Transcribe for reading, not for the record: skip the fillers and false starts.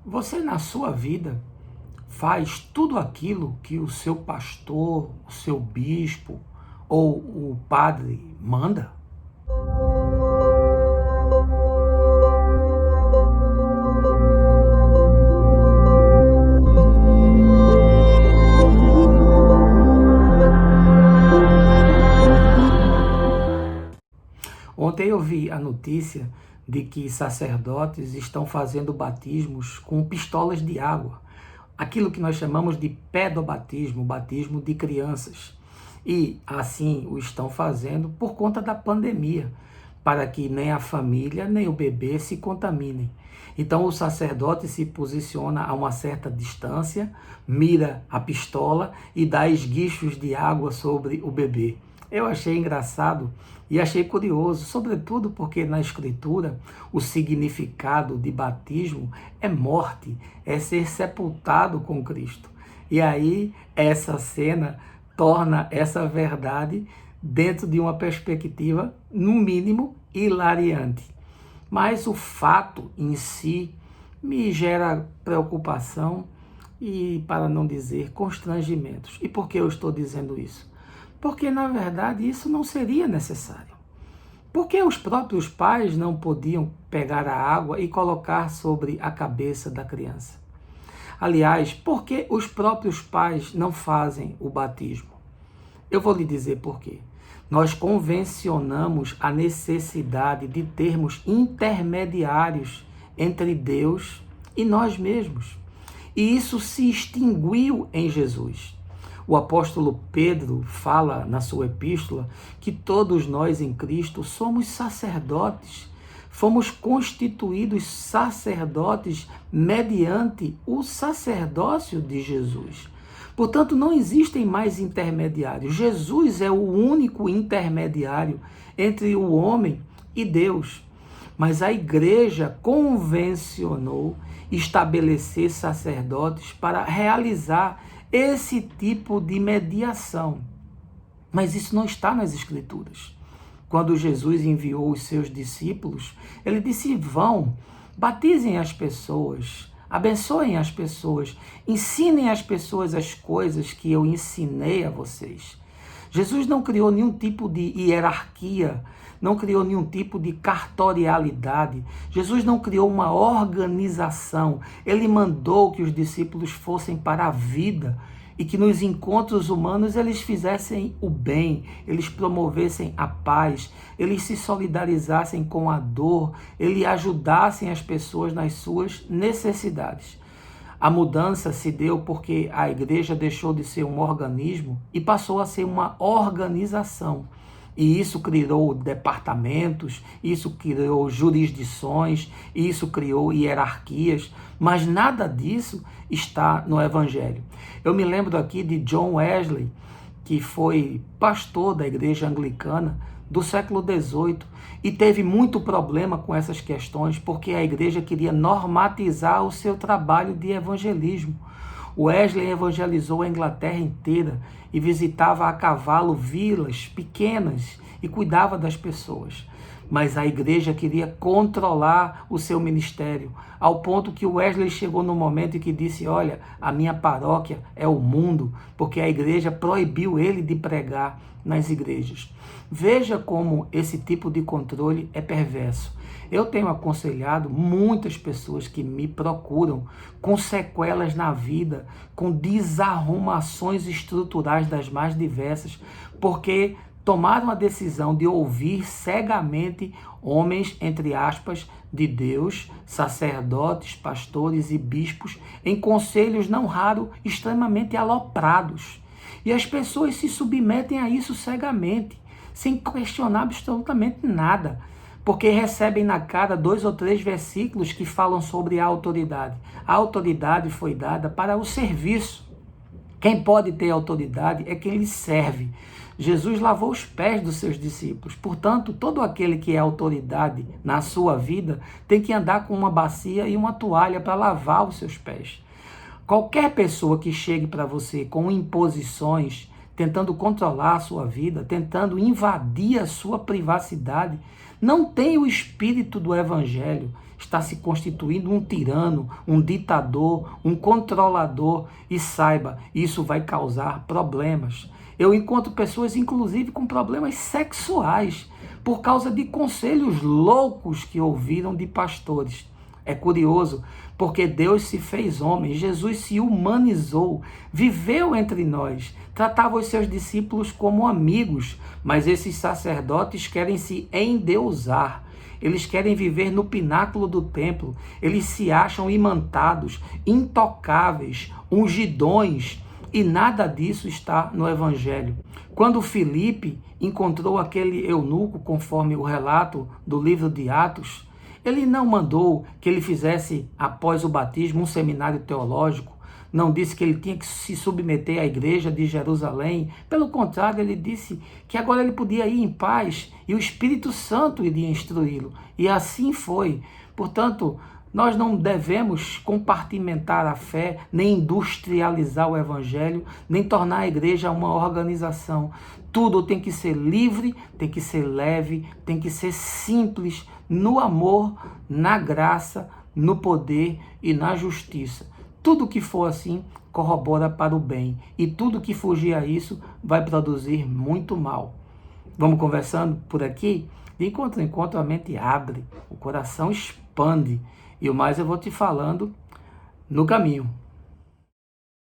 Você, na sua vida, faz tudo aquilo que o seu pastor, o seu bispo ou o padre manda? Ontem eu vi a notícia de que sacerdotes estão fazendo batismos com pistolas de água, aquilo que nós chamamos de pedobatismo, batismo de crianças. E assim o estão fazendo por conta da pandemia, para que nem a família nem o bebê se contaminem. Então o sacerdote se posiciona a uma certa distância, mira a pistola e dá esguichos de água sobre o bebê. Eu achei engraçado e achei curioso, sobretudo porque na Escritura o significado de batismo é morte, é ser sepultado com Cristo. E aí essa cena torna essa verdade dentro de uma perspectiva, no mínimo, hilariante. Mas o fato em si me gera preocupação e, para não dizer, constrangimentos. E por que eu estou dizendo isso? Porque, na verdade, isso não seria necessário. Porque os próprios pais não podiam pegar a água e colocar sobre a cabeça da criança? Aliás, por que os próprios pais não fazem o batismo? Eu vou lhe dizer por quê. Nós convencionamos a necessidade de termos intermediários entre Deus e nós mesmos. E isso se extinguiu em Jesus. O apóstolo Pedro fala na sua epístola que todos nós em Cristo somos sacerdotes. Fomos constituídos sacerdotes mediante o sacerdócio de Jesus. Portanto, não existem mais intermediários. Jesus é o único intermediário entre o homem e Deus. Mas a igreja convencionou estabelecer sacerdotes para realizar esse tipo de mediação. Mas isso não está nas Escrituras. Quando Jesus enviou os seus discípulos, ele disse: vão, batizem as pessoas, abençoem as pessoas, ensinem as pessoas as coisas que eu ensinei a vocês. Jesus não criou nenhum tipo de hierarquia, não criou nenhum tipo de cartorialidade. Jesus não criou uma organização. Ele mandou que os discípulos fossem para a vida e que nos encontros humanos eles fizessem o bem, eles promovessem a paz, eles se solidarizassem com a dor, eles ajudassem as pessoas nas suas necessidades. A mudança se deu porque a igreja deixou de ser um organismo e passou a ser uma organização. E isso criou departamentos, isso criou jurisdições, isso criou hierarquias, mas nada disso está no Evangelho. Eu me lembro aqui de John Wesley, que foi pastor da igreja anglicana do século XVIII e teve muito problema com essas questões porque a igreja queria normatizar o seu trabalho de evangelismo. Wesley evangelizou a Inglaterra inteira e visitava a cavalo vilas pequenas e cuidava das pessoas. Mas a igreja queria controlar o seu ministério, ao ponto que Wesley chegou no momento em que disse: olha, a minha paróquia é o mundo, porque a igreja proibiu ele de pregar nas igrejas. Veja como esse tipo de controle é perverso. Eu tenho aconselhado muitas pessoas que me procuram com sequelas na vida, com desarrumações estruturais das mais diversas, porque tomaram a decisão de ouvir cegamente homens, entre aspas, de Deus, sacerdotes, pastores e bispos, em conselhos não raro extremamente aloprados. E as pessoas se submetem a isso cegamente, sem questionar absolutamente nada, porque recebem na cara 2 ou 3 versículos que falam sobre a autoridade. A autoridade foi dada para o serviço. Quem pode ter autoridade é quem lhe serve. Jesus lavou os pés dos seus discípulos. Portanto, todo aquele que é autoridade na sua vida tem que andar com uma bacia e uma toalha para lavar os seus pés. Qualquer pessoa que chegue para você com imposições, tentando controlar a sua vida, tentando invadir a sua privacidade, não tem o espírito do Evangelho. está se constituindo um tirano, um ditador, um controlador. E saiba, isso vai causar problemas. Eu encontro pessoas, inclusive, com problemas sexuais, por causa de conselhos loucos que ouviram de pastores. É curioso, porque Deus se fez homem, Jesus se humanizou, viveu entre nós, tratava os seus discípulos como amigos, mas esses sacerdotes querem se endeusar. Eles querem viver no pináculo do templo, eles se acham imantados, intocáveis, ungidões, e nada disso está no Evangelho. Quando Filipe encontrou aquele eunuco, conforme o relato do livro de Atos, ele não mandou que ele fizesse, após o batismo, um seminário teológico, não disse que ele tinha que se submeter à igreja de Jerusalém. Pelo contrário, ele disse que agora ele podia ir em paz e o Espírito Santo iria instruí-lo. E assim foi. Portanto, nós não devemos compartimentar a fé, nem industrializar o evangelho, nem tornar a igreja uma organização. Tudo tem que ser livre, tem que ser leve, tem que ser simples, no amor, na graça, no poder e na justiça. Tudo que for assim corrobora para o bem, e tudo que fugir a isso vai produzir muito mal. Vamos conversando por aqui? De encontro em encontro a mente abre, o coração expande, e o mais eu vou te falando no caminho.